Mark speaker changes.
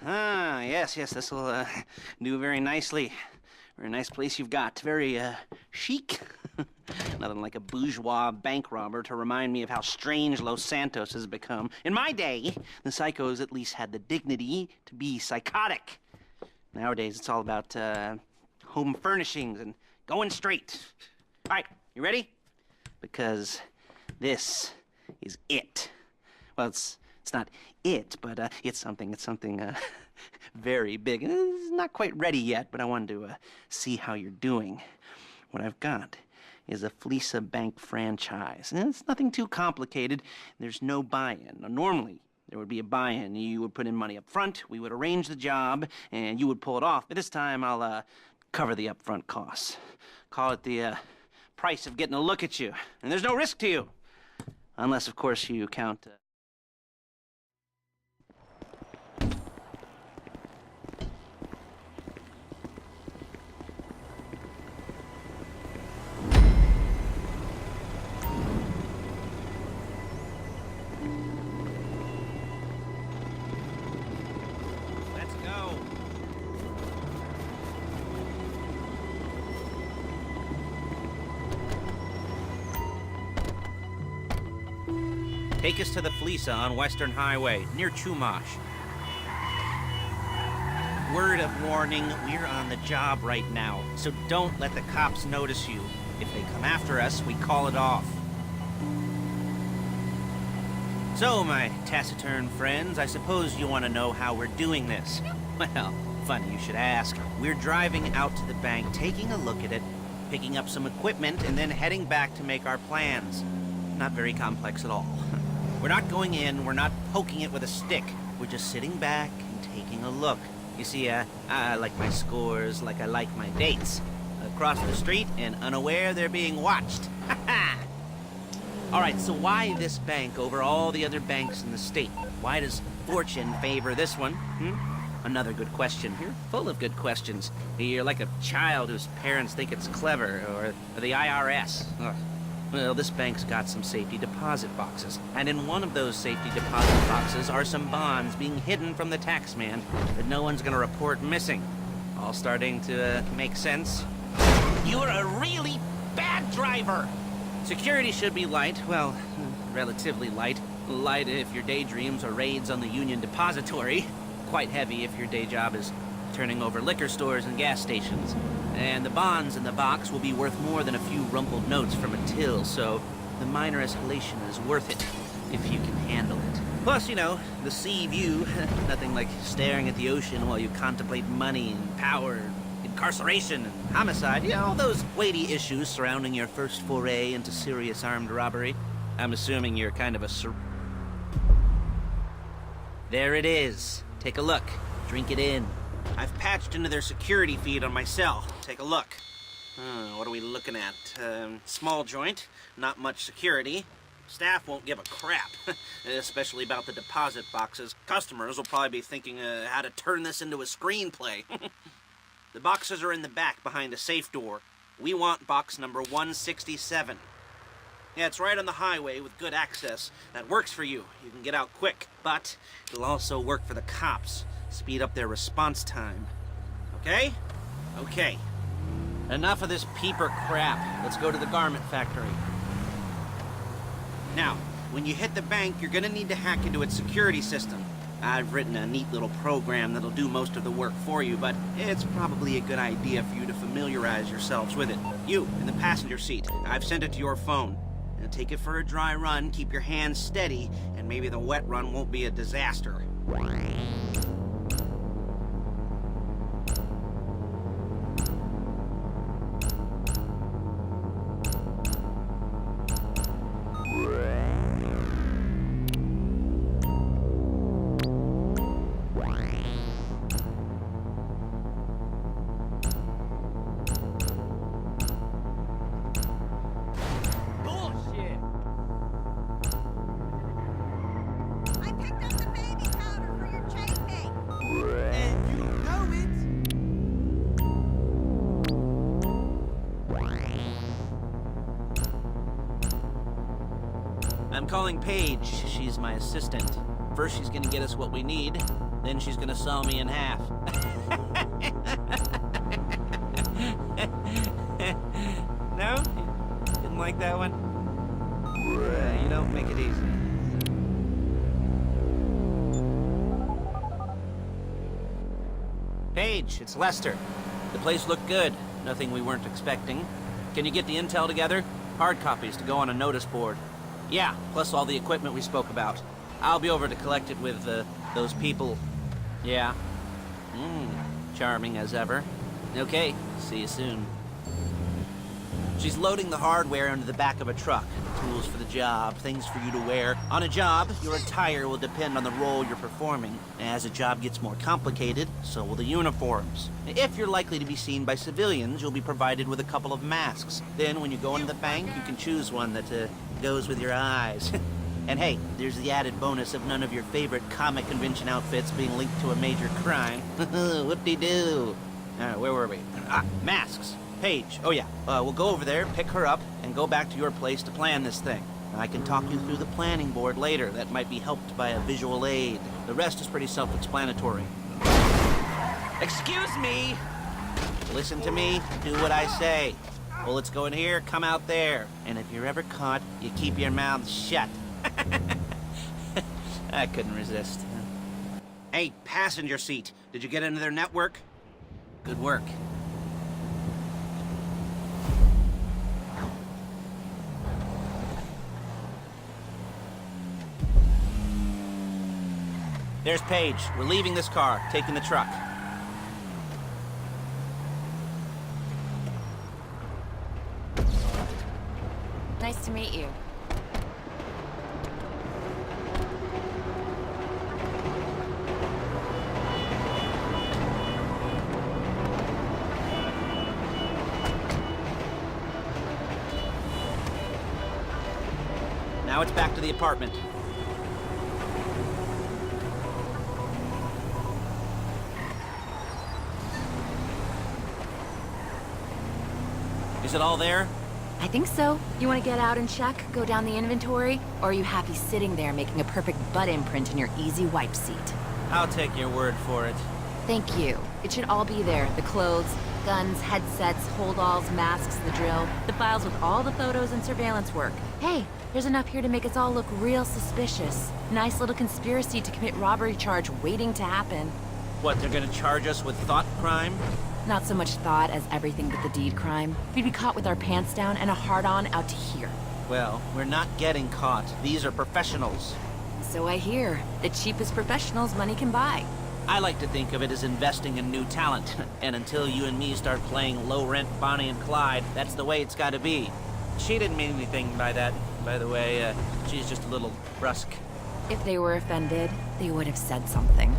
Speaker 1: Yes, this'll do very nicely. Very nice place you've got. Very chic. Nothing like a bourgeois bank robber to remind me of how strange Los Santos has become. In my day, the psychos at least had the dignity to be psychotic. Nowadays, it's all about home furnishings and going straight. All right, you ready? Because this is it. Well, it's not it, but it's something very big. It's not quite ready yet, but I wanted to see how you're doing. What I've got is a Fleesa Bank franchise. And it's nothing too complicated. There's no buy-in. Now, normally, there would be a buy-in. You would put in money up front, we would arrange the job, and you would pull it off. But this time, I'll cover the upfront costs. Call it the price of getting a look at you. And there's no risk to you. Unless, of course, you count... Let's go. Take us to the Fleesa on Western Highway, near Chumash. Word of warning, we're on the job right now, so don't let the cops notice you. If they come after us, we call it off. So, my taciturn friends, I suppose you want to know how we're doing this. Well, funny you should ask. We're driving out to the bank, taking a look at it, picking up some equipment, and then heading back to make our plans. Not very complex at all. We're not going in, we're not poking it with a stick. We're just sitting back and taking a look. You see, I like my scores like I like my dates. Across the street and unaware they're being watched. Ha ha! Alright, so why this bank over all the other banks in the state? Why does fortune favor this one? Another good question. You're full of good questions. You're like a child whose parents think it's clever, or the IRS. Ugh. Well, this bank's got some safety deposit boxes, and in one of those safety deposit boxes are some bonds being hidden from the taxman that no one's gonna report missing. All starting to make sense? You're a really bad driver! Security should be light, well, relatively light. Light if your daydreams are raids on the Union Depository. Quite heavy if your day job is turning over liquor stores and gas stations. And the bonds in the box will be worth more than a few rumpled notes from a till, so the minor escalation is worth it, if you can handle it. Plus, you know, the sea view, nothing like staring at the ocean while you contemplate money and power, incarceration and homicide, you know, all those weighty issues surrounding your first foray into serious armed robbery. I'm assuming you're kind of a There it is. Take a look. Drink it in. I've patched into their security feed on my cell. Take a look. What are we looking at? Small joint, not much security. Staff won't give a crap, especially about the deposit boxes. Customers will probably be thinking how to turn this into a screenplay. The boxes are in the back behind a safe door. We want box number 167. Yeah, it's right on the highway with good access. That works for you. You can get out quick, but it'll also work for the cops. Speed up their response time. Okay? Okay. Enough of this peeper crap. Let's go to the garment factory. Now, when you hit the bank, you're gonna need to hack into its security system. I've written a neat little program that'll do most of the work for you, but it's probably a good idea for you to familiarize yourselves with it. You, in the passenger seat, I've sent it to your phone. Now take it for a dry run, keep your hands steady, and maybe the wet run won't be a disaster. I'm calling Paige. She's my assistant. First, she's gonna get us what we need. Then she's gonna saw me in half. No? Didn't like that one? You don't make it easy. Paige, it's Lester. The place looked good. Nothing we weren't expecting. Can you get the intel together? Hard copies to go on a notice board. Yeah, plus all the equipment we spoke about. I'll be over to collect it with, those people. Yeah. Charming as ever. Okay, see you soon. She's loading the hardware into the back of a truck. Tools for the job, things for you to wear. On a job, your attire will depend on the role you're performing. As a job gets more complicated, so will the uniforms. If you're likely to be seen by civilians, you'll be provided with a couple of masks. Then when you go into the bank, you can choose one that goes with your eyes. And hey, there's the added bonus of none of your favorite comic convention outfits being linked to a major crime. Whoop-de-doo. Where were we? Masks. Paige. Oh yeah, we'll go over there, pick her up, and go back to your place to plan this thing. I can talk you through the planning board later. That might be helped by a visual aid. The rest is pretty self-explanatory. Excuse me! Listen to me, do what I say. Bullets go in here, come out there. And if you're ever caught, you keep your mouth shut. I couldn't resist. Hey, passenger seat. Did you get into their network? Good work. There's Paige. We're leaving this car, taking the truck.
Speaker 2: Nice to meet you.
Speaker 1: Now it's back to the apartment. Is it all there?
Speaker 2: I think so. You want to get out and check, go down the inventory? Or are you happy sitting there making a perfect butt imprint in your easy wipe seat?
Speaker 1: I'll take your word for it.
Speaker 2: Thank you. It should all be there. The clothes, guns, headsets, holdalls, masks, the drill. The files with all the photos and surveillance work. Hey, there's enough here to make us all look real suspicious. Nice little conspiracy to commit robbery charge waiting to happen.
Speaker 1: What, they're gonna charge us with thought crime?
Speaker 2: Not so much thought as everything but the deed crime. We'd be caught with our pants down and a hard-on out to here.
Speaker 1: Well, we're not getting caught. These are professionals.
Speaker 2: So I hear. The cheapest professionals money can buy.
Speaker 1: I like to think of it as investing in new talent. And until you and me start playing low-rent Bonnie and Clyde, that's the way it's gotta be. She didn't mean anything by that, by the way. She's just a little brusque.
Speaker 2: If they were offended, they would have said something.